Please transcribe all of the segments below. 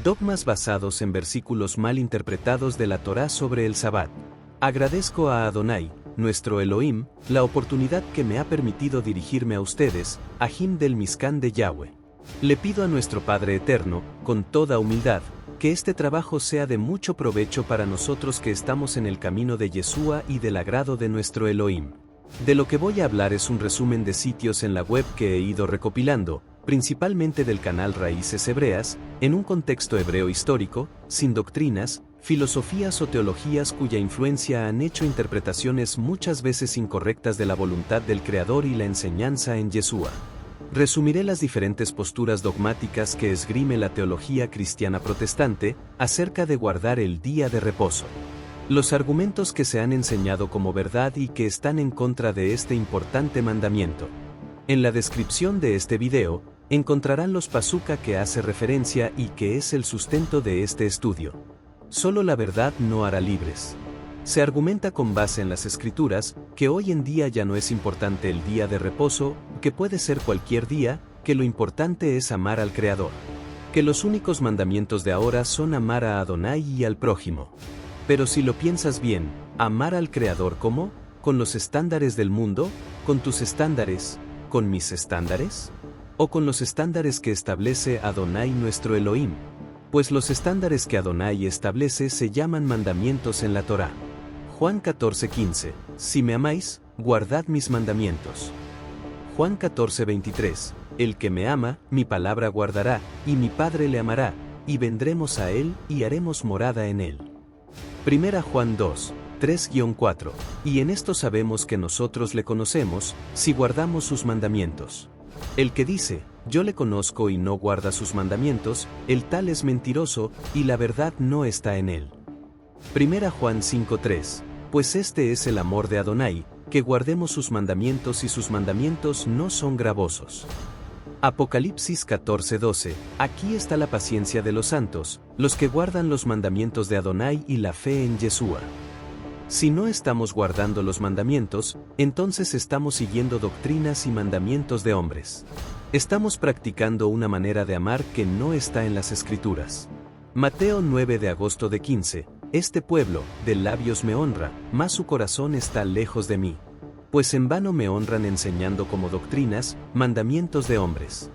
Dogmas basados en versículos mal interpretados de la Torá sobre el Sabbat. Agradezco a Adonai, nuestro Elohim, la oportunidad que me ha permitido dirigirme a ustedes, Ajim del Mizkan de Yahweh. Le pido a nuestro Padre Eterno, con toda humildad, que este trabajo sea de mucho provecho para nosotros que estamos en el camino de Yeshua y del agrado de nuestro Elohim. De lo que voy a hablar es un resumen de sitios en la web que he ido recopilando, principalmente del canal Raíces Hebreas, en un contexto hebreo histórico, sin doctrinas, filosofías o teologías cuya influencia han hecho interpretaciones muchas veces incorrectas de la voluntad del Creador y la enseñanza en Yeshua. Resumiré las diferentes posturas dogmáticas que esgrime la teología cristiana protestante acerca de guardar el día de reposo. Los argumentos que se han enseñado como verdad y que están en contra de este importante mandamiento. En la descripción de este video, encontrarán los pasuca que hace referencia y que es el sustento de este estudio. Solo la verdad no hará libres. Se argumenta con base en las escrituras, que hoy en día ya no es importante el día de reposo, que puede ser cualquier día, que lo importante es amar al Creador. Que los únicos mandamientos de ahora son amar a Adonai y al prójimo. Pero si lo piensas bien, ¿amar al Creador cómo? ¿Con los estándares del mundo? ¿Con tus estándares? ¿Con mis estándares? ¿O con los estándares que establece Adonai nuestro Elohim? Pues los estándares que Adonai establece se llaman mandamientos en la Torá. Juan 14:15, si me amáis, guardad mis mandamientos. Juan 14:23, el que me ama, mi palabra guardará, y mi Padre le amará, y vendremos a él y haremos morada en él. Primera Juan 2, 3-4, y en esto sabemos que nosotros le conocemos, si guardamos sus mandamientos. El que dice, yo le conozco y no guarda sus mandamientos, el tal es mentiroso, y la verdad no está en él. Primera Juan 5:3, pues este es el amor de Adonai, que guardemos sus mandamientos y sus mandamientos no son gravosos. Apocalipsis 14:12, aquí está la paciencia de los santos, los que guardan los mandamientos de Adonai y la fe en Yeshua. Si no estamos guardando los mandamientos, entonces estamos siguiendo doctrinas y mandamientos de hombres. Estamos practicando una manera de amar que no está en las Escrituras. Mateo 9 de agosto de 15, este pueblo, de labios me honra, mas su corazón está lejos de mí. Pues en vano me honran enseñando como doctrinas, mandamientos de hombres.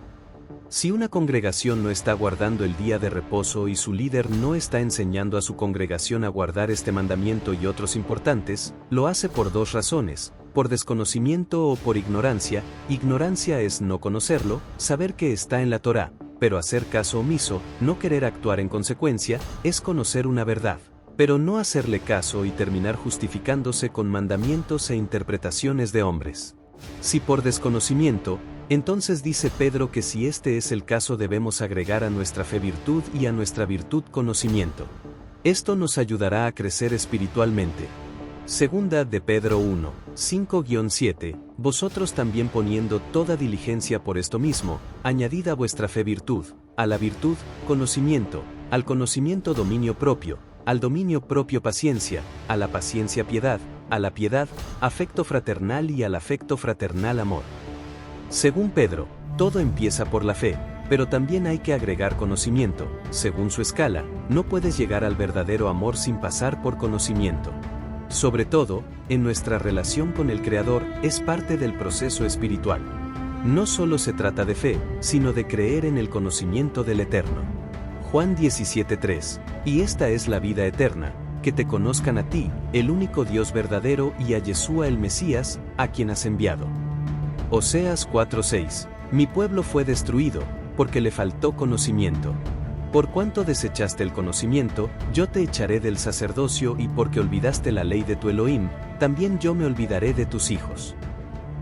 Si una congregación no está guardando el día de reposo y su líder no está enseñando a su congregación a guardar este mandamiento y otros importantes, lo hace por dos razones, por desconocimiento o por ignorancia. Ignorancia es no conocerlo, saber que está en la Torá, pero hacer caso omiso, no querer actuar en consecuencia, es conocer una verdad, pero no hacerle caso y terminar justificándose con mandamientos e interpretaciones de hombres. Si por desconocimiento, entonces dice Pedro que si este es el caso debemos agregar a nuestra fe virtud y a nuestra virtud conocimiento. Esto nos ayudará a crecer espiritualmente. Segunda de Pedro 1, 5-7, vosotros también poniendo toda diligencia por esto mismo, añadid a vuestra fe virtud, a la virtud, conocimiento, al conocimiento dominio propio, al dominio propio paciencia, a la paciencia piedad, a la piedad, afecto fraternal y al afecto fraternal amor. Según Pedro, todo empieza por la fe, pero también hay que agregar conocimiento. Según su escala, no puedes llegar al verdadero amor sin pasar por conocimiento. Sobre todo, en nuestra relación con el Creador, es parte del proceso espiritual. No solo se trata de fe, sino de creer en el conocimiento del Eterno. Juan 17:3, y esta es la vida eterna, que te conozcan a ti, el único Dios verdadero y a Yeshua el Mesías, a quien has enviado. Oseas 4:6, mi pueblo fue destruido, porque le faltó conocimiento. Por cuanto desechaste el conocimiento, yo te echaré del sacerdocio y porque olvidaste la ley de tu Elohim, también yo me olvidaré de tus hijos.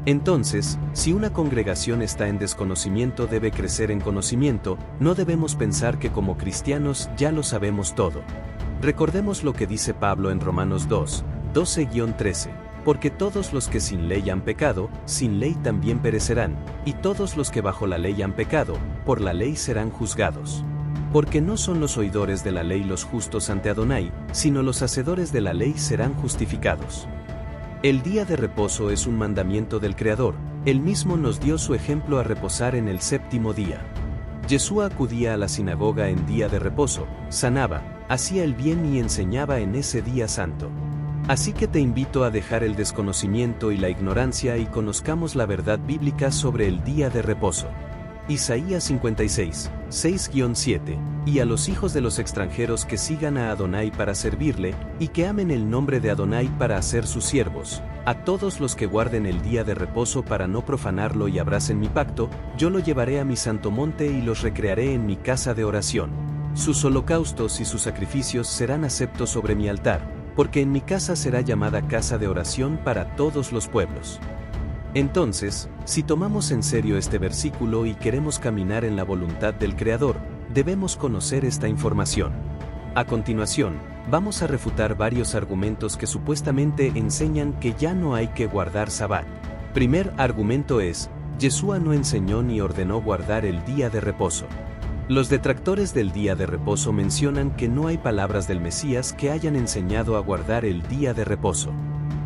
Entonces, si una congregación está en desconocimiento debe crecer en conocimiento, no debemos pensar que como cristianos ya lo sabemos todo. Recordemos lo que dice Pablo en Romanos 2, 12-13. Porque todos los que sin ley han pecado, sin ley también perecerán, y todos los que bajo la ley han pecado, por la ley serán juzgados. Porque no son los oidores de la ley los justos ante Adonai, sino los hacedores de la ley serán justificados. El día de reposo es un mandamiento del Creador, él mismo nos dio su ejemplo a reposar en el séptimo día. Yeshua acudía a la sinagoga en día de reposo, sanaba, hacía el bien y enseñaba en ese día santo. Así que te invito a dejar el desconocimiento y la ignorancia y conozcamos la verdad bíblica sobre el día de reposo. Isaías 56, 6-7, y a los hijos de los extranjeros que sigan a Adonai para servirle, y que amen el nombre de Adonai para hacer sus siervos, a todos los que guarden el día de reposo para no profanarlo y abracen mi pacto, yo lo llevaré a mi santo monte y los recrearé en mi casa de oración. Sus holocaustos y sus sacrificios serán aceptos sobre mi altar, porque en mi casa será llamada casa de oración para todos los pueblos. Entonces, si tomamos en serio este versículo y queremos caminar en la voluntad del Creador, debemos conocer esta información. A continuación, vamos a refutar varios argumentos que supuestamente enseñan que ya no hay que guardar Sabbat. Primer argumento es, Yeshua no enseñó ni ordenó guardar el día de reposo. Los detractores del día de reposo mencionan que no hay palabras del Mesías que hayan enseñado a guardar el día de reposo.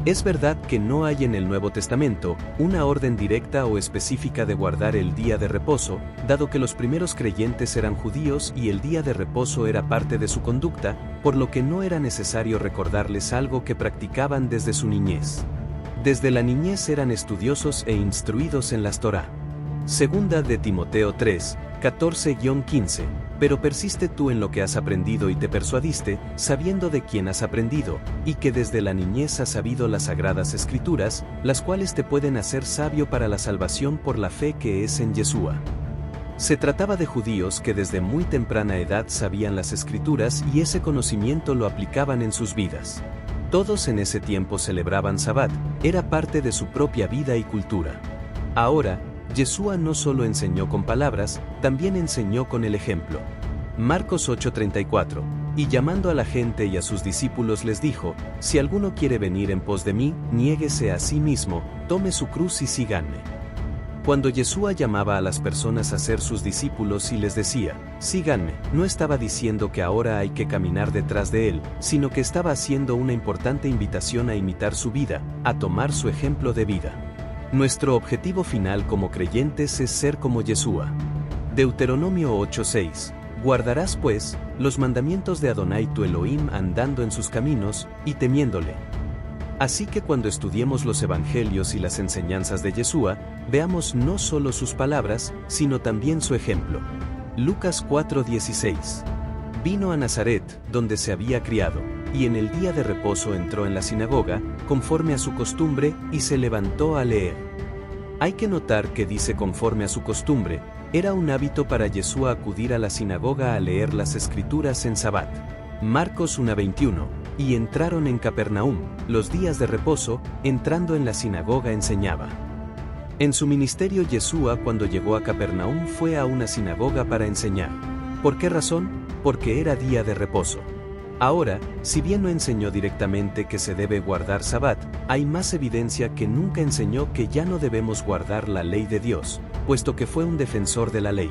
Es verdad que no hay en el Nuevo Testamento una orden directa o específica de guardar el día de reposo, dado que los primeros creyentes eran judíos y el día de reposo era parte de su conducta, por lo que no era necesario recordarles algo que practicaban desde su niñez. Desde la niñez eran estudiosos e instruidos en las Torá. Segunda de Timoteo 3, 14-15, pero persiste tú en lo que has aprendido y te persuadiste, sabiendo de quién has aprendido, y que desde la niñez has sabido las sagradas escrituras, las cuales te pueden hacer sabio para la salvación por la fe que es en Yeshua. Se trataba de judíos que desde muy temprana edad sabían las escrituras y ese conocimiento lo aplicaban en sus vidas. Todos en ese tiempo celebraban Sabbat, era parte de su propia vida y cultura. Ahora, Yeshua no solo enseñó con palabras, también enseñó con el ejemplo. Marcos 8:34, y llamando a la gente y a sus discípulos les dijo, si alguno quiere venir en pos de mí, niéguese a sí mismo, tome su cruz y síganme. Cuando Yeshua llamaba a las personas a ser sus discípulos y les decía, síganme, no estaba diciendo que ahora hay que caminar detrás de él, sino que estaba haciendo una importante invitación a imitar su vida, a tomar su ejemplo de vida. Nuestro objetivo final como creyentes es ser como Yeshua. Deuteronomio 8:6. Guardarás pues los mandamientos de Adonai tu Elohim andando en sus caminos y temiéndole. Así que cuando estudiemos los evangelios y las enseñanzas de Yeshua, veamos no solo sus palabras, sino también su ejemplo. Lucas 4:16. Vino a Nazaret, donde se había criado, y en el día de reposo entró en la sinagoga, conforme a su costumbre, y se levantó a leer. Hay que notar que dice conforme a su costumbre, era un hábito para Yeshua acudir a la sinagoga a leer las escrituras en Sabbat. Marcos 1:21, y entraron en Capernaum, los días de reposo, entrando en la sinagoga enseñaba. En su ministerio Yeshua cuando llegó a Capernaum fue a una sinagoga para enseñar. ¿Por qué razón? Porque era día de reposo. Ahora, si bien no enseñó directamente que se debe guardar Sabbat, hay más evidencia que nunca enseñó que ya no debemos guardar la ley de Dios, puesto que fue un defensor de la ley.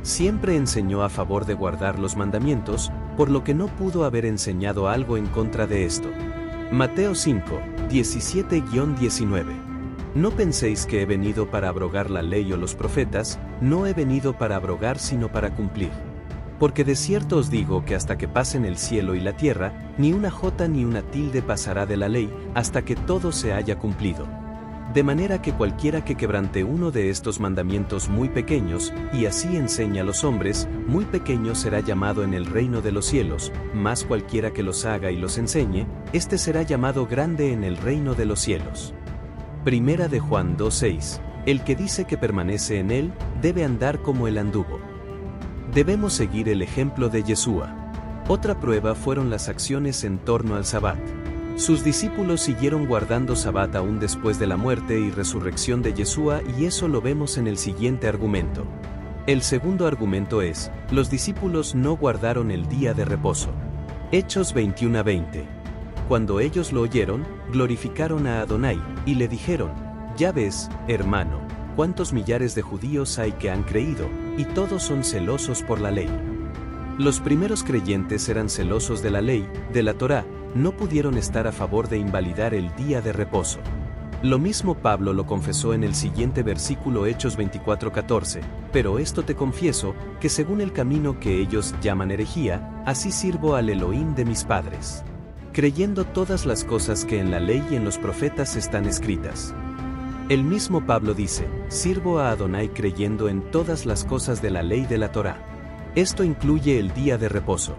Siempre enseñó a favor de guardar los mandamientos, por lo que no pudo haber enseñado algo en contra de esto. Mateo 5, 17-19. No penséis que he venido para abrogar la ley o los profetas, no he venido para abrogar sino para cumplir. Porque de cierto os digo que hasta que pasen el cielo y la tierra, ni una jota ni una tilde pasará de la ley, hasta que todo se haya cumplido. De manera que cualquiera que quebrante uno de estos mandamientos muy pequeños, y así enseña a los hombres, muy pequeño será llamado en el reino de los cielos, mas cualquiera que los haga y los enseñe, éste será llamado grande en el reino de los cielos. Primera de Juan 2:6. El que dice que permanece en él, debe andar como él anduvo. Debemos seguir el ejemplo de Yeshua. Otra prueba fueron las acciones en torno al Sabbat. Sus discípulos siguieron guardando Sabbat aún después de la muerte y resurrección de Yeshua y eso lo vemos en el siguiente argumento. El segundo argumento es, los discípulos no guardaron el día de reposo. Hechos 21:20. Cuando ellos lo oyeron, glorificaron a Adonai, y le dijeron, ya ves, hermano, cuántos millares de judíos hay que han creído, y todos son celosos por la ley. Los primeros creyentes eran celosos de la ley, de la Torá, no pudieron estar a favor de invalidar el día de reposo. Lo mismo Pablo lo confesó en el siguiente versículo Hechos 24:14, pero esto te confieso, que según el camino que ellos llaman herejía, así sirvo al Elohim de mis padres, creyendo todas las cosas que en la ley y en los profetas están escritas. El mismo Pablo dice, sirvo a Adonai creyendo en todas las cosas de la ley de la Torá. Esto incluye el día de reposo.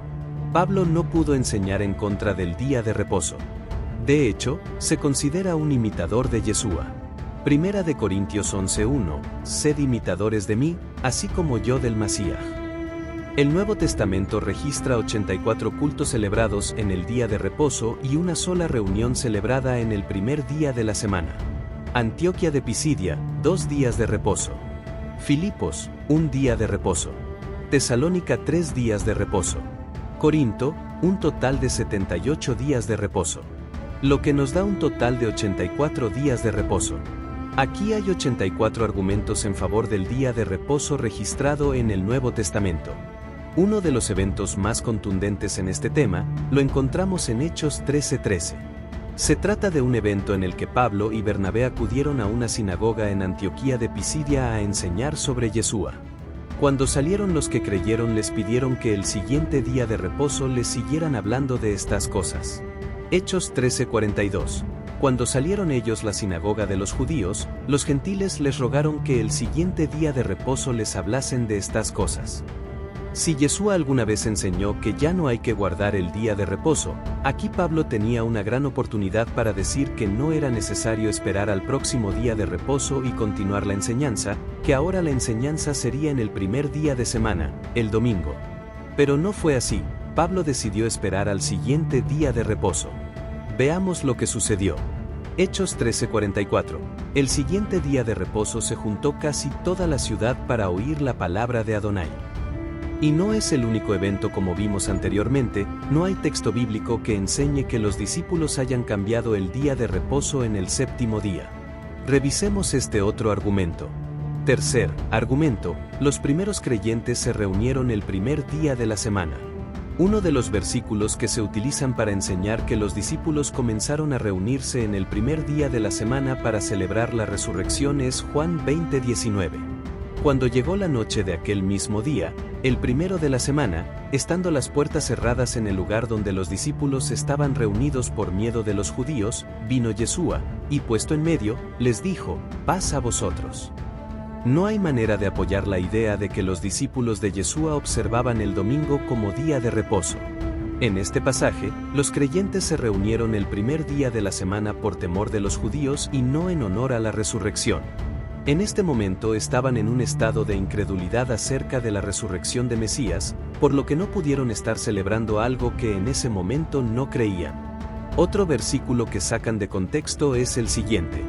Pablo no pudo enseñar en contra del día de reposo. De hecho, se considera un imitador de Yeshua. Primera de Corintios 11:1, sed imitadores de mí, así como yo del Masías. El Nuevo Testamento registra 84 cultos celebrados en el día de reposo y una sola reunión celebrada en el primer día de la semana. Antioquía de Pisidia, 2 días de reposo. Filipos, 1 día de reposo. Tesalónica, 3 días de reposo. Corinto, un total de 78 días de reposo. Lo que nos da un total de 84 días de reposo. Aquí hay 84 argumentos en favor del día de reposo registrado en el Nuevo Testamento. Uno de los eventos más contundentes en este tema, lo encontramos en Hechos 13:13. Se trata de un evento en el que Pablo y Bernabé acudieron a una sinagoga en Antioquía de Pisidia a enseñar sobre Yeshua. Cuando salieron los que creyeron les pidieron que el siguiente día de reposo les siguieran hablando de estas cosas. Hechos 13:42. Cuando salieron ellos la sinagoga de los judíos, los gentiles les rogaron que el siguiente día de reposo les hablasen de estas cosas. Si Yeshua alguna vez enseñó que ya no hay que guardar el día de reposo, aquí Pablo tenía una gran oportunidad para decir que no era necesario esperar al próximo día de reposo y continuar la enseñanza, que ahora la enseñanza sería en el primer día de semana, el domingo. Pero no fue así, Pablo decidió esperar al siguiente día de reposo. Veamos lo que sucedió. Hechos 13:44. El siguiente día de reposo se juntó casi toda la ciudad para oír la palabra de Adonai. Y no es el único evento como vimos anteriormente, no hay texto bíblico que enseñe que los discípulos hayan cambiado el día de reposo en el séptimo día. Revisemos este otro argumento. Tercer argumento, los primeros creyentes se reunieron el primer día de la semana. Uno de los versículos que se utilizan para enseñar que los discípulos comenzaron a reunirse en el primer día de la semana para celebrar la resurrección es Juan 20:19. Cuando llegó la noche de aquel mismo día, el primero de la semana, estando las puertas cerradas en el lugar donde los discípulos estaban reunidos por miedo de los judíos, vino Yeshua, y puesto en medio, les dijo, paz a vosotros. No hay manera de apoyar la idea de que los discípulos de Yeshua observaban el domingo como día de reposo. En este pasaje, los creyentes se reunieron el primer día de la semana por temor de los judíos y no en honor a la resurrección. En este momento estaban en un estado de incredulidad acerca de la resurrección de Mesías, por lo que no pudieron estar celebrando algo que en ese momento no creían. Otro versículo que sacan de contexto es el siguiente.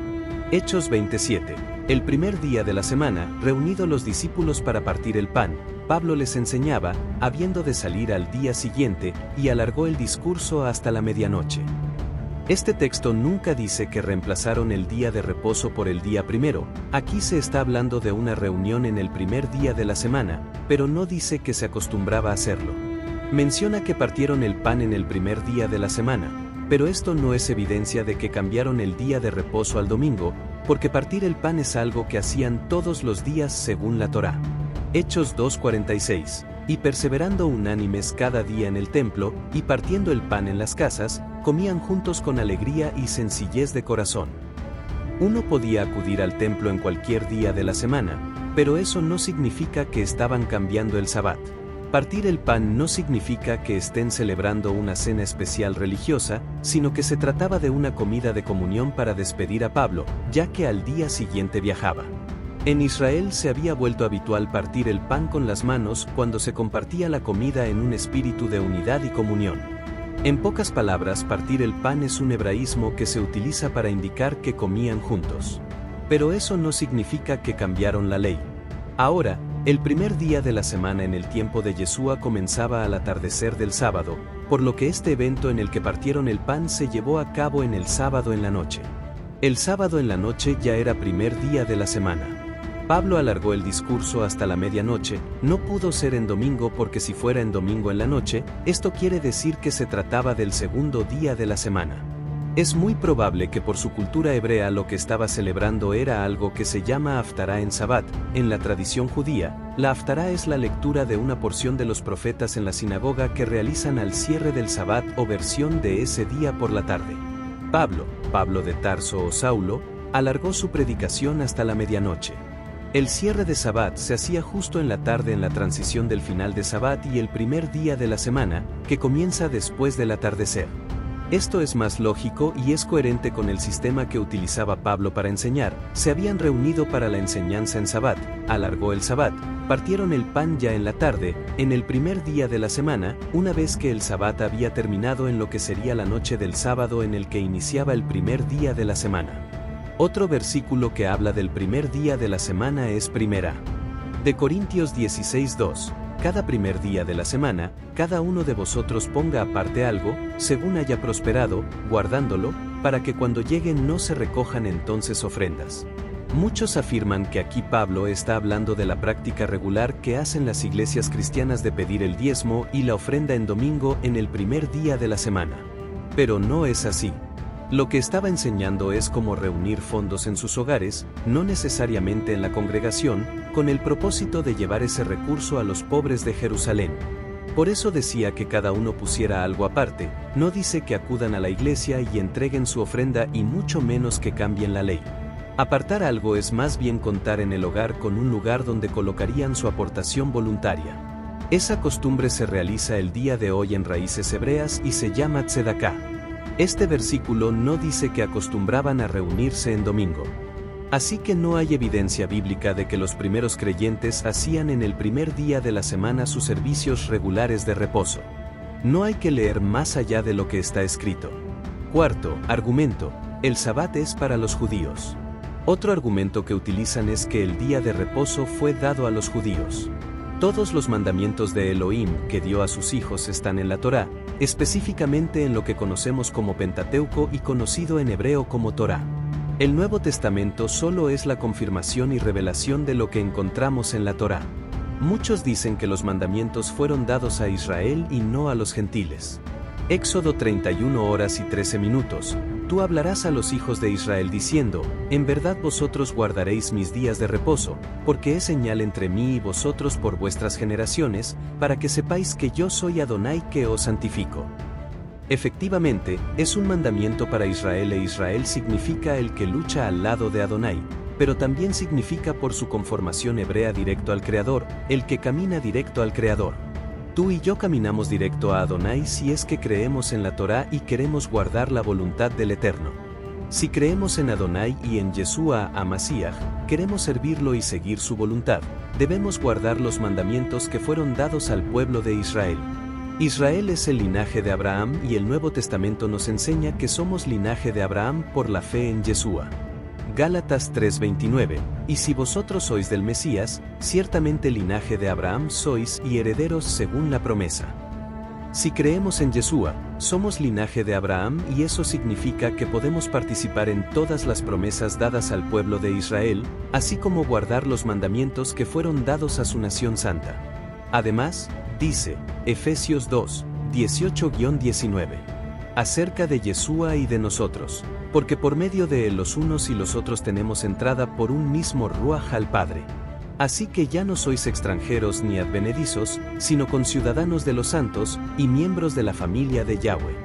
Hechos 27. El primer día de la semana, reunidos los discípulos para partir el pan, Pablo les enseñaba, habiendo de salir al día siguiente, y alargó el discurso hasta la medianoche. Este texto nunca dice que reemplazaron el día de reposo por el día primero, aquí se está hablando de una reunión en el primer día de la semana, pero no dice que se acostumbraba a hacerlo. Menciona que partieron el pan en el primer día de la semana, pero esto no es evidencia de que cambiaron el día de reposo al domingo, porque partir el pan es algo que hacían todos los días según la Torá. Hechos 2:46. Y perseverando unánimes cada día en el templo, y partiendo el pan en las casas, comían juntos con alegría y sencillez de corazón. Uno podía acudir al templo en cualquier día de la semana, pero eso no significa que estaban cambiando el Sabbat. Partir el pan no significa que estén celebrando una cena especial religiosa, sino que se trataba de una comida de comunión para despedir a Pablo, ya que al día siguiente viajaba. En Israel se había vuelto habitual partir el pan con las manos cuando se compartía la comida en un espíritu de unidad y comunión. En pocas palabras, partir el pan es un hebraísmo que se utiliza para indicar que comían juntos. Pero eso no significa que cambiaron la ley. Ahora, el primer día de la semana en el tiempo de Yeshua comenzaba al atardecer del sábado, por lo que este evento en el que partieron el pan se llevó a cabo en el sábado en la noche. El sábado en la noche ya era primer día de la semana. Pablo alargó el discurso hasta la medianoche, no pudo ser en domingo porque si fuera en domingo en la noche, esto quiere decir que se trataba del segundo día de la semana. Es muy probable que por su cultura hebrea lo que estaba celebrando era algo que se llama Haftará en Sabbat. En la tradición judía, la Haftará es la lectura de una porción de los profetas en la sinagoga que realizan al cierre del Sabbat o versión de ese día por la tarde. Pablo de Tarso o Saulo, alargó su predicación hasta la medianoche. El cierre de Sabbat se hacía justo en la tarde en la transición del final de Sabbat y el primer día de la semana, que comienza después del atardecer. Esto es más lógico y es coherente con el sistema que utilizaba Pablo para enseñar. Se habían reunido para la enseñanza en Sabbat, alargó el Sabbat, partieron el pan ya en la tarde, en el primer día de la semana, una vez que el Sabbat había terminado en lo que sería la noche del sábado en el que iniciaba el primer día de la semana. Otro versículo que habla del primer día de la semana es 1 de Corintios 16:2. Cada primer día de la semana, cada uno de vosotros ponga aparte algo, según haya prosperado, guardándolo, para que cuando lleguen no se recojan entonces ofrendas. Muchos afirman que aquí Pablo está hablando de la práctica regular que hacen las iglesias cristianas de pedir el diezmo y la ofrenda en domingo en el primer día de la semana. Pero no es así. Lo que estaba enseñando es cómo reunir fondos en sus hogares, no necesariamente en la congregación, con el propósito de llevar ese recurso a los pobres de Jerusalén. Por eso decía que cada uno pusiera algo aparte, no dice que acudan a la iglesia y entreguen su ofrenda y mucho menos que cambien la ley. Apartar algo es más bien contar en el hogar con un lugar donde colocarían su aportación voluntaria. Esa costumbre se realiza el día de hoy en raíces hebreas y se llama tzedaká. Este versículo no dice que acostumbraban a reunirse en domingo. Así que no hay evidencia bíblica de que los primeros creyentes hacían en el primer día de la semana sus servicios regulares de reposo. No hay que leer más allá de lo que está escrito. Cuarto argumento: el Sabbat es para los judíos. Otro argumento que utilizan es que el día de reposo fue dado a los judíos. Todos los mandamientos de Elohim que dio a sus hijos están en la Torá, específicamente en lo que conocemos como Pentateuco y conocido en hebreo como Torá. El Nuevo Testamento solo es la confirmación y revelación de lo que encontramos en la Torá. Muchos dicen que los mandamientos fueron dados a Israel y no a los gentiles. Éxodo 31:13. Tú hablarás a los hijos de Israel diciendo: en verdad vosotros guardaréis mis días de reposo, porque es señal entre mí y vosotros por vuestras generaciones, para que sepáis que yo soy Adonai que os santifico. Efectivamente, es un mandamiento para Israel e Israel significa el que lucha al lado de Adonai, pero también significa por su conformación hebrea directo al Creador, el que camina directo al Creador. Tú y yo caminamos directo a Adonai si es que creemos en la Torá y queremos guardar la voluntad del Eterno. Si creemos en Adonai y en Yeshua HaMashiach, queremos servirlo y seguir su voluntad, debemos guardar los mandamientos que fueron dados al pueblo de Israel. Israel es el linaje de Abraham y el Nuevo Testamento nos enseña que somos linaje de Abraham por la fe en Yeshua. Gálatas 3:29, y si vosotros sois del Mesías, ciertamente linaje de Abraham sois y herederos según la promesa. Si creemos en Yeshua, somos linaje de Abraham y eso significa que podemos participar en todas las promesas dadas al pueblo de Israel, así como guardar los mandamientos que fueron dados a su nación santa. Además, dice, Efesios 2:18-19, acerca de Yeshua y de nosotros, porque por medio de él los unos y los otros tenemos entrada por un mismo Ruaj al Padre. Así que ya no sois extranjeros ni advenedizos, sino conciudadanos de los santos, y miembros de la familia de Yahweh.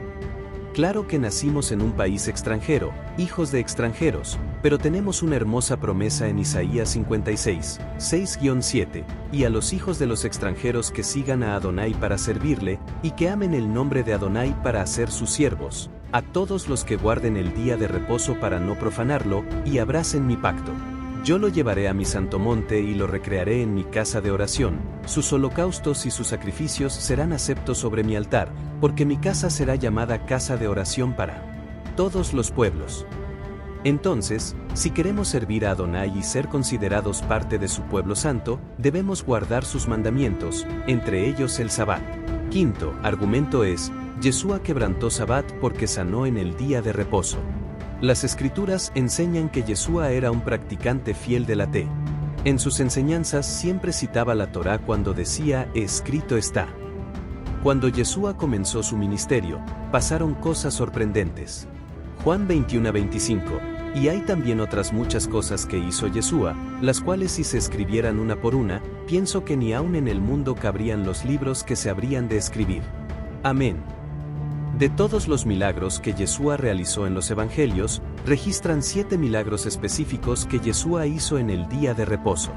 Claro que nacimos en un país extranjero, hijos de extranjeros, pero tenemos una hermosa promesa en Isaías 56:6-7, y a los hijos de los extranjeros que sigan a Adonai para servirle, y que amen el nombre de Adonai para hacer sus siervos, a todos los que guarden el día de reposo para no profanarlo, y abracen mi pacto. Yo lo llevaré a mi santo monte y lo recrearé en mi casa de oración, sus holocaustos y sus sacrificios serán aceptos sobre mi altar, porque mi casa será llamada casa de oración para todos los pueblos. Entonces, si queremos servir a Adonai y ser considerados parte de su pueblo santo, debemos guardar sus mandamientos, entre ellos el Sabbat. Quinto argumento es, Yeshua quebrantó Sabbat porque sanó en el día de reposo. Las escrituras enseñan que Yeshua era un practicante fiel de la T. En sus enseñanzas siempre citaba la Torá cuando decía, escrito está. Cuando Yeshua comenzó su ministerio, pasaron cosas sorprendentes. Juan 21:25. Y hay también otras muchas cosas que hizo Yeshua, las cuales si se escribieran una por una, pienso que ni aun en el mundo cabrían los libros que se habrían de escribir. Amén. De todos los milagros que Yeshua realizó en los evangelios, registran 7 milagros específicos que Yeshua hizo en el día de reposo.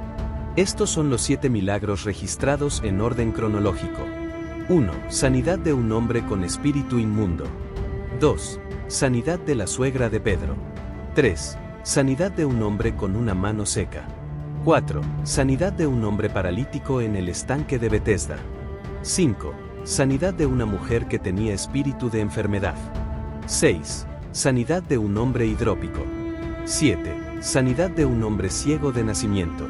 Estos son los 7 milagros registrados en orden cronológico. 1. Sanidad de un hombre con espíritu inmundo. 2. Sanidad de la suegra de Pedro. 3. Sanidad de un hombre con una mano seca. 4. Sanidad de un hombre paralítico en el estanque de Betesda. 5. Sanidad de una mujer que tenía espíritu de enfermedad. 6. Sanidad de un hombre hidrópico. 7. Sanidad de un hombre ciego de nacimiento.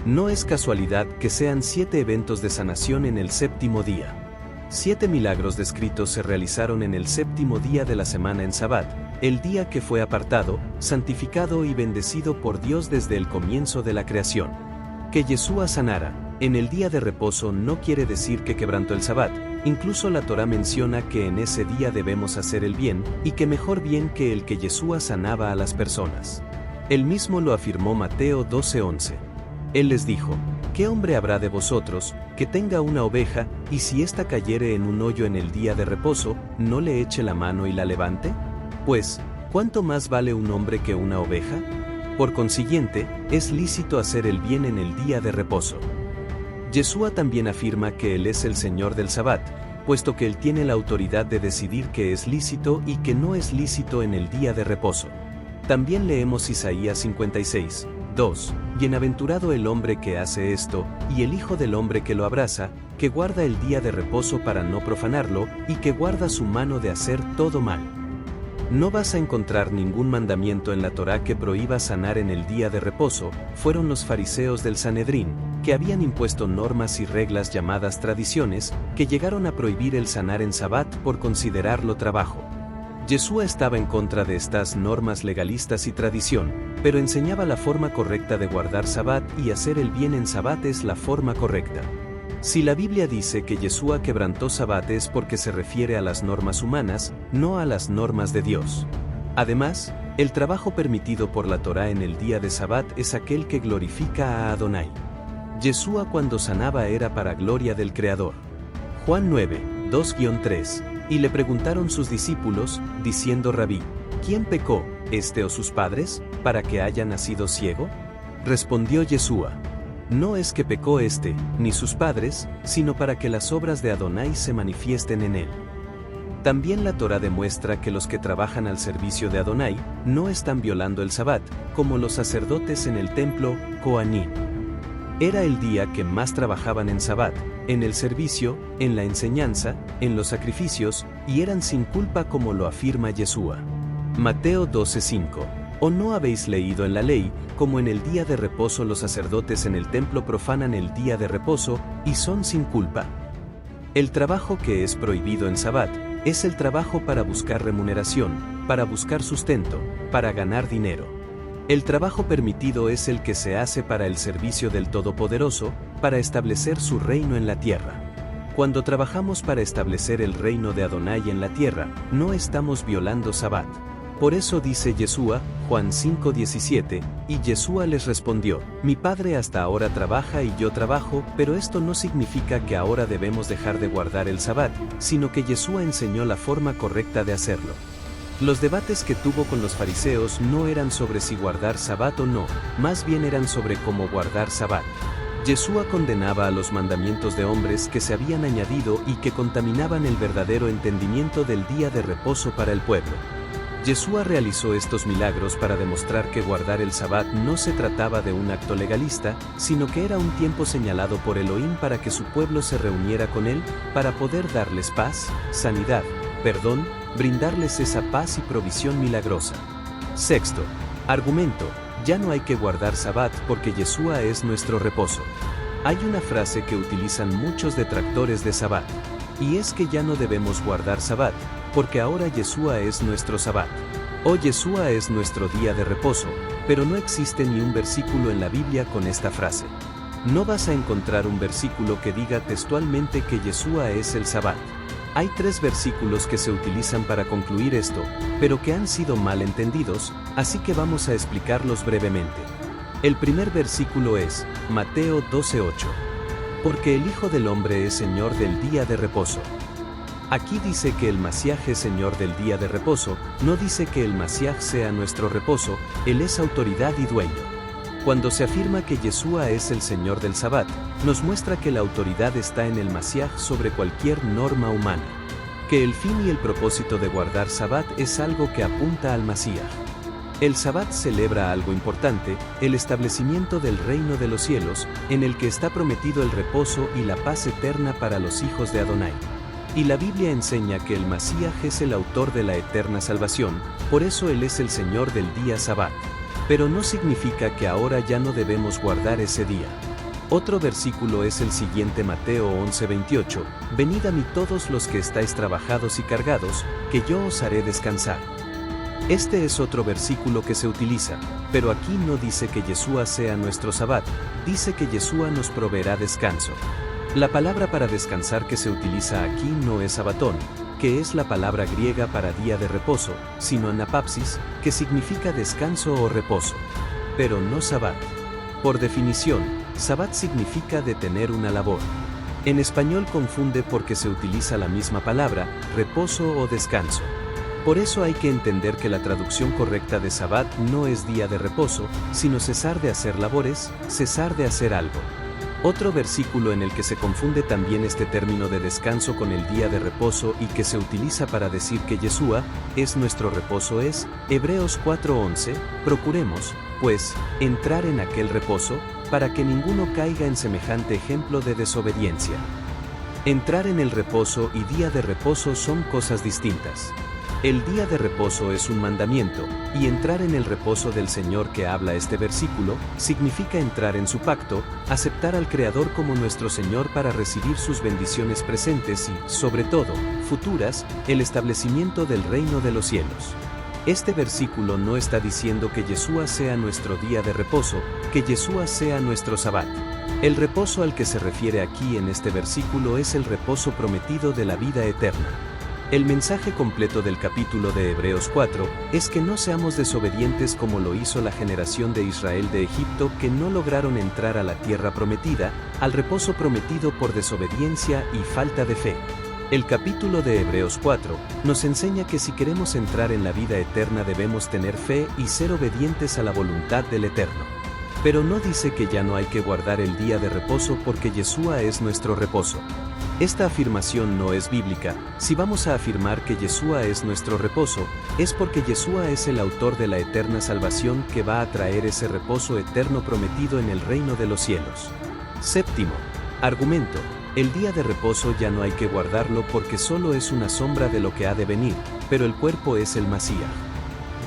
No es casualidad que sean 7 eventos de sanación en el séptimo día. 7 milagros descritos se realizaron en el séptimo día de la semana en Sabbat, el día que fue apartado, santificado y bendecido por Dios desde el comienzo de la creación. Que Yeshua sanara en el día de reposo no quiere decir que quebrantó el Sabbat. Incluso la Torá menciona que en ese día debemos hacer el bien, y que mejor bien que el que Yeshua sanaba a las personas. Él mismo lo afirmó Mateo 12:11. Él les dijo: ¿Qué hombre habrá de vosotros, que tenga una oveja, y si ésta cayere en un hoyo en el día de reposo, no le eche la mano y la levante? Pues, ¿cuánto más vale un hombre que una oveja? Por consiguiente, es lícito hacer el bien en el día de reposo. Yeshua también afirma que Él es el Señor del Sabbat, puesto que Él tiene la autoridad de decidir qué es lícito y qué no es lícito en el día de reposo. También leemos Isaías 56:2. Bienaventurado el hombre que hace esto, y el hijo del hombre que lo abraza, que guarda el día de reposo para no profanarlo, y que guarda su mano de hacer todo mal. No vas a encontrar ningún mandamiento en la Torá que prohíba sanar en el día de reposo. Fueron los fariseos del Sanedrín, que habían impuesto normas y reglas llamadas tradiciones, que llegaron a prohibir el sanar en Sabbat por considerarlo trabajo. Yeshua estaba en contra de estas normas legalistas y tradición, pero enseñaba la forma correcta de guardar Sabbat, y hacer el bien en Sabbat es la forma correcta. Si la Biblia dice que Yeshua quebrantó Sabbat es porque se refiere a las normas humanas, no a las normas de Dios. Además, el trabajo permitido por la Torá en el día de Sabbat es aquel que glorifica a Adonai. Yeshua cuando sanaba era para gloria del Creador. Juan 9:2-3. Y le preguntaron sus discípulos, diciendo: Rabí, ¿quién pecó, este o sus padres, para que haya nacido ciego? Respondió Yeshua: No es que pecó este, ni sus padres, sino para que las obras de Adonai se manifiesten en él. También la Torá demuestra que los que trabajan al servicio de Adonai no están violando el Sabbat, como los sacerdotes en el templo, Kohanim. Era el día que más trabajaban en Sabbat, en el servicio, en la enseñanza, en los sacrificios, y eran sin culpa como lo afirma Yeshua. Mateo 12:5. ¿O no habéis leído en la ley, como en el día de reposo los sacerdotes en el templo profanan el día de reposo, y son sin culpa? El trabajo que es prohibido en Sabbat, es el trabajo para buscar remuneración, para buscar sustento, para ganar dinero. El trabajo permitido es el que se hace para el servicio del Todopoderoso, para establecer su reino en la tierra. Cuando trabajamos para establecer el reino de Adonai en la tierra, no estamos violando Sabbat. Por eso dice Yeshua, Juan 5:17, y Yeshua les respondió: Mi Padre hasta ahora trabaja y yo trabajo, pero esto no significa que ahora debemos dejar de guardar el Sabbat, sino que Yeshua enseñó la forma correcta de hacerlo. Los debates que tuvo con los fariseos no eran sobre si guardar Sabbat o no, más bien eran sobre cómo guardar Sabbat. Yeshua condenaba a los mandamientos de hombres que se habían añadido y que contaminaban el verdadero entendimiento del día de reposo para el pueblo. Yeshua realizó estos milagros para demostrar que guardar el Sabbat no se trataba de un acto legalista, sino que era un tiempo señalado por Elohim para que su pueblo se reuniera con él, para poder darles paz, sanidad, perdón, brindarles esa paz y provisión milagrosa. Sexto argumento: ya no hay que guardar Sabbat porque Yeshua es nuestro reposo. Hay una frase que utilizan muchos detractores de Sabbat, y es que ya no debemos guardar Sabbat, porque ahora Yeshua es nuestro Sabbat. O Yeshua es nuestro día de reposo, pero no existe ni un versículo en la Biblia con esta frase. No vas a encontrar un versículo que diga textualmente que Yeshua es el Sabbat. Hay 3 versículos que se utilizan para concluir esto, pero que han sido mal entendidos, así que vamos a explicarlos brevemente. El primer versículo es Mateo 12:8. Porque el Hijo del Hombre es Señor del día de reposo. Aquí dice que el Mashiach es Señor del día de reposo, no dice que el Mashiach sea nuestro reposo, Él es autoridad y dueño. Cuando se afirma que Yeshua es el Señor del Sabbat, nos muestra que la autoridad está en el Mashiach sobre cualquier norma humana. Que el fin y el propósito de guardar Sabbat es algo que apunta al Mashiach. El Sabbat celebra algo importante, el establecimiento del reino de los cielos, en el que está prometido el reposo y la paz eterna para los hijos de Adonai. Y la Biblia enseña que el Mashiach es el autor de la eterna salvación, por eso Él es el Señor del día Sabbat. Pero no significa que ahora ya no debemos guardar ese día. Otro versículo es el siguiente, Mateo 11:28, Venid a mí todos los que estáis trabajados y cargados, que yo os haré descansar. Este es otro versículo que se utiliza, pero aquí no dice que Yeshua sea nuestro Sabbat, dice que Yeshua nos proveerá descanso. La palabra para descansar que se utiliza aquí no es sabatón, que es la palabra griega para día de reposo, sino anapapsis, que significa descanso o reposo. Pero no Sabbat. Por definición, Sabbat significa detener una labor. En español confunde porque se utiliza la misma palabra, reposo o descanso. Por eso hay que entender que la traducción correcta de Sabbat no es día de reposo, sino cesar de hacer labores, cesar de hacer algo. Otro versículo en el que se confunde también este término de descanso con el día de reposo y que se utiliza para decir que Yeshua es nuestro reposo es Hebreos 4:11, procuremos, pues, entrar en aquel reposo, para que ninguno caiga en semejante ejemplo de desobediencia. Entrar en el reposo y día de reposo son cosas distintas. El día de reposo es un mandamiento, y entrar en el reposo del Señor que habla este versículo, significa entrar en su pacto, aceptar al Creador como nuestro Señor para recibir sus bendiciones presentes y, sobre todo, futuras, el establecimiento del reino de los cielos. Este versículo no está diciendo que Yeshua sea nuestro día de reposo, que Yeshua sea nuestro Sabbat. El reposo al que se refiere aquí en este versículo es el reposo prometido de la vida eterna. El mensaje completo del capítulo de Hebreos 4 es que no seamos desobedientes como lo hizo la generación de Israel de Egipto que no lograron entrar a la tierra prometida, al reposo prometido por desobediencia y falta de fe. El capítulo de Hebreos 4 nos enseña que si queremos entrar en la vida eterna debemos tener fe y ser obedientes a la voluntad del Eterno. Pero no dice que ya no hay que guardar el día de reposo porque Yeshua es nuestro reposo. Esta afirmación no es bíblica. Si vamos a afirmar que Yeshua es nuestro reposo, es porque Yeshua es el autor de la eterna salvación que va a traer ese reposo eterno prometido en el reino de los cielos. Séptimo argumento. El día de reposo ya no hay que guardarlo porque solo es una sombra de lo que ha de venir, pero el cuerpo es el Mashiach.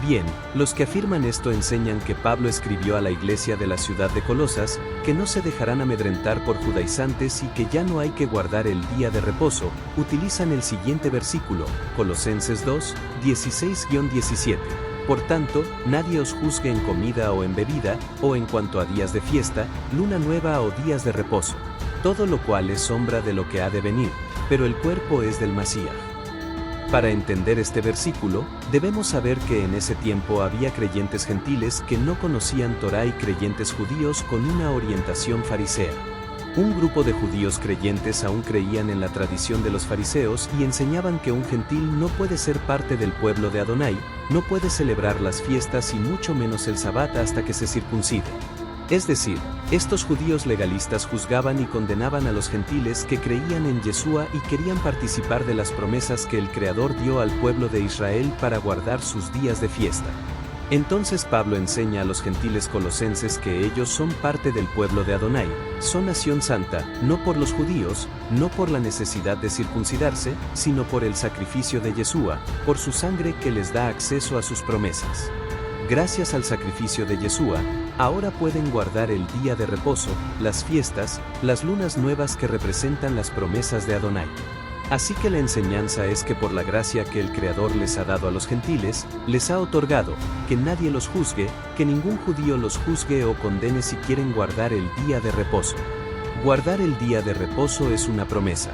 Bien, los que afirman esto enseñan que Pablo escribió a la iglesia de la ciudad de Colosas, que no se dejarán amedrentar por judaizantes y que ya no hay que guardar el día de reposo, utilizan el siguiente versículo, Colosenses 2, 16-17. Por tanto, nadie os juzgue en comida o en bebida, o en cuanto a días de fiesta, luna nueva o días de reposo. Todo lo cual es sombra de lo que ha de venir, pero el cuerpo es del Mashiach. Para entender este versículo, debemos saber que en ese tiempo había creyentes gentiles que no conocían Torá y creyentes judíos con una orientación farisea. Un grupo de judíos creyentes aún creían en la tradición de los fariseos y enseñaban que un gentil no puede ser parte del pueblo de Adonai, no puede celebrar las fiestas y mucho menos el Sabbat hasta que se circuncide. Es decir, estos judíos legalistas juzgaban y condenaban a los gentiles que creían en Yeshua y querían participar de las promesas que el Creador dio al pueblo de Israel para guardar sus días de fiesta. Entonces Pablo enseña a los gentiles colosenses que ellos son parte del pueblo de Adonai, son nación santa, no por los judíos, no por la necesidad de circuncidarse, sino por el sacrificio de Yeshua, por su sangre que les da acceso a sus promesas. Gracias al sacrificio de Yeshua, ahora pueden guardar el día de reposo, las fiestas, las lunas nuevas que representan las promesas de Adonai. Así que la enseñanza es que por la gracia que el Creador les ha dado a los gentiles, les ha otorgado, que nadie los juzgue, que ningún judío los juzgue o condene si quieren guardar el día de reposo. Guardar el día de reposo es una promesa.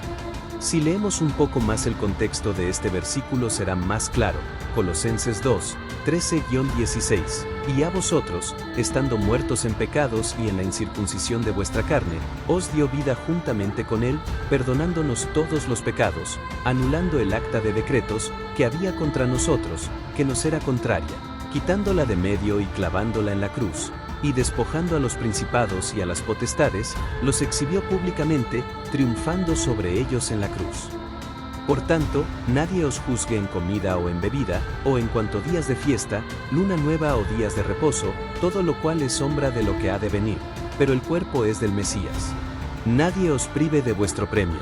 Si leemos un poco más el contexto de este versículo será más claro. Colosenses 2, 13-16. Y a vosotros, estando muertos en pecados y en la incircuncisión de vuestra carne, os dio vida juntamente con él, perdonándonos todos los pecados, anulando el acta de decretos que había contra nosotros, que nos era contraria, quitándola de medio y clavándola en la cruz, y despojando a los principados y a las potestades, los exhibió públicamente, triunfando sobre ellos en la cruz. Por tanto, nadie os juzgue en comida o en bebida, o en cuanto días de fiesta, luna nueva o días de reposo, todo lo cual es sombra de lo que ha de venir, pero el cuerpo es del Mesías. Nadie os prive de vuestro premio.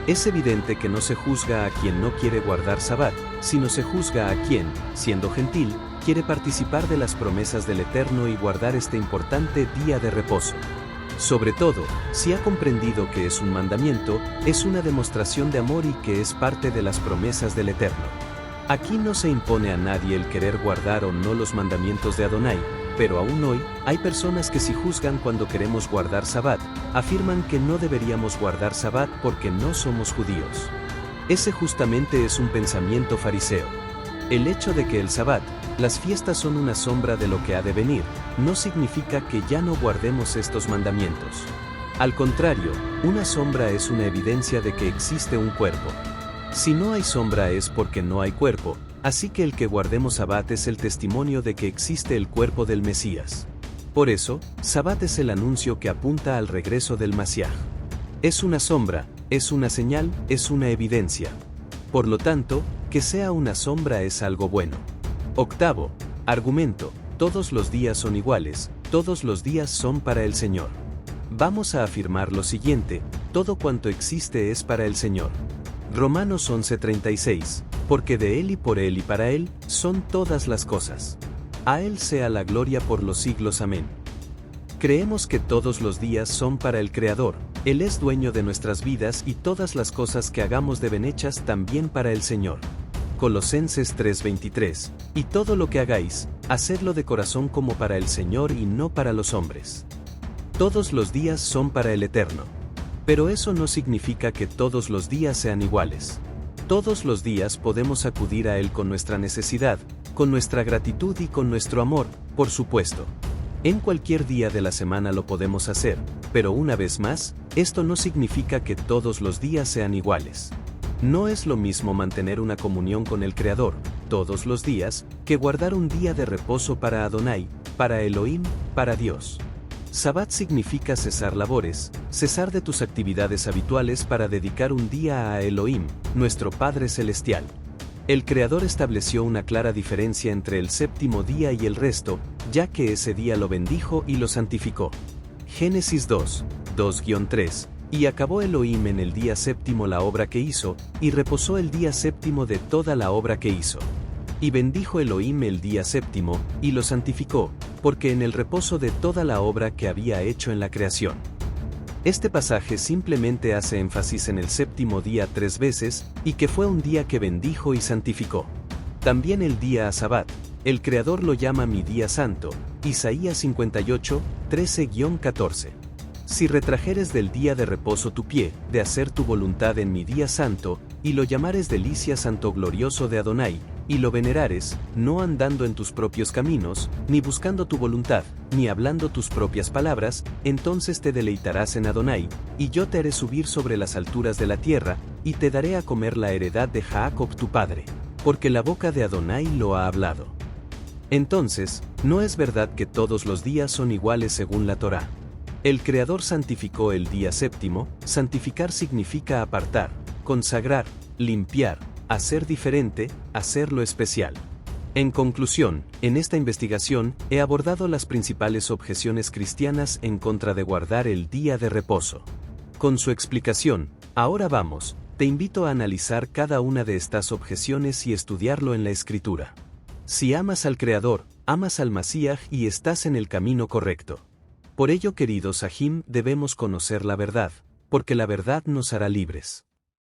Es evidente que no se juzga a quien no quiere guardar Sabbat, sino se juzga a quien, siendo gentil, quiere participar de las promesas del Eterno y guardar este importante día de reposo. Sobre todo, si ha comprendido que es un mandamiento, es una demostración de amor y que es parte de las promesas del Eterno. Aquí no se impone a nadie el querer guardar o no los mandamientos de Adonai, pero aún hoy, hay personas que si juzgan cuando queremos guardar Sabbat, afirman que no deberíamos guardar Sabbat porque no somos judíos. Ese justamente es un pensamiento fariseo. El hecho de que el Sabbat, las fiestas son una sombra de lo que ha de venir, no significa que ya no guardemos estos mandamientos. Al contrario, una sombra es una evidencia de que existe un cuerpo. Si no hay sombra es porque no hay cuerpo, así que el que guardemos Sabbat es el testimonio de que existe el cuerpo del Mesías. Por eso, Sabbat es el anuncio que apunta al regreso del Mashiach. Es una sombra, es una señal, es una evidencia. Por lo tanto, que sea una sombra es algo bueno. Octavo, argumento, todos los días son iguales, todos los días son para el Señor. Vamos a afirmar lo siguiente, todo cuanto existe es para el Señor. Romanos 11:36, porque de Él y por Él y para Él, son todas las cosas. A Él sea la gloria por los siglos. Amén. Creemos que todos los días son para el Creador, Él es dueño de nuestras vidas y todas las cosas que hagamos deben hechas también para el Señor. Colosenses 3:23, y todo lo que hagáis, hacedlo de corazón como para el Señor y no para los hombres. Todos los días son para el Eterno. Pero eso no significa que todos los días sean iguales. Todos los días podemos acudir a Él con nuestra necesidad, con nuestra gratitud y con nuestro amor, por supuesto. En cualquier día de la semana lo podemos hacer, pero una vez más, esto no significa que todos los días sean iguales. No es lo mismo mantener una comunión con el Creador, todos los días, que guardar un día de reposo para Adonai, para Elohim, para Dios. Sabbat significa cesar labores, cesar de tus actividades habituales para dedicar un día a Elohim, nuestro Padre Celestial. El Creador estableció una clara diferencia entre el séptimo día y el resto, ya que ese día lo bendijo y lo santificó. Génesis 2, 2-3. Y acabó Elohim en el día séptimo la obra que hizo, y reposó el día séptimo de toda la obra que hizo. Y bendijo Elohim el día séptimo, y lo santificó, porque en el reposo de toda la obra que había hecho en la creación. Este pasaje simplemente hace énfasis en el séptimo día 3 veces, y que fue un día que bendijo y santificó. También el día a Sabbat, el Creador lo llama mi día santo, Isaías 58, 13-14. Si retrajeres del día de reposo tu pie, de hacer tu voluntad en mi día santo, y lo llamares delicia santo glorioso de Adonai, y lo venerares, no andando en tus propios caminos, ni buscando tu voluntad, ni hablando tus propias palabras, entonces te deleitarás en Adonai, y yo te haré subir sobre las alturas de la tierra, y te daré a comer la heredad de Jacob tu padre, porque la boca de Adonai lo ha hablado. Entonces, no es verdad que todos los días son iguales según la Torá. El Creador santificó el día séptimo, santificar significa apartar, consagrar, limpiar, hacer diferente, hacerlo especial. En conclusión, en esta investigación, he abordado las principales objeciones cristianas en contra de guardar el día de reposo. Con su explicación, ahora vamos, te invito a analizar cada una de estas objeciones y estudiarlo en la Escritura. Si amas al Creador, amas al Mashiach y estás en el camino correcto. Por ello, queridos Ajim, debemos conocer la verdad, porque la verdad nos hará libres.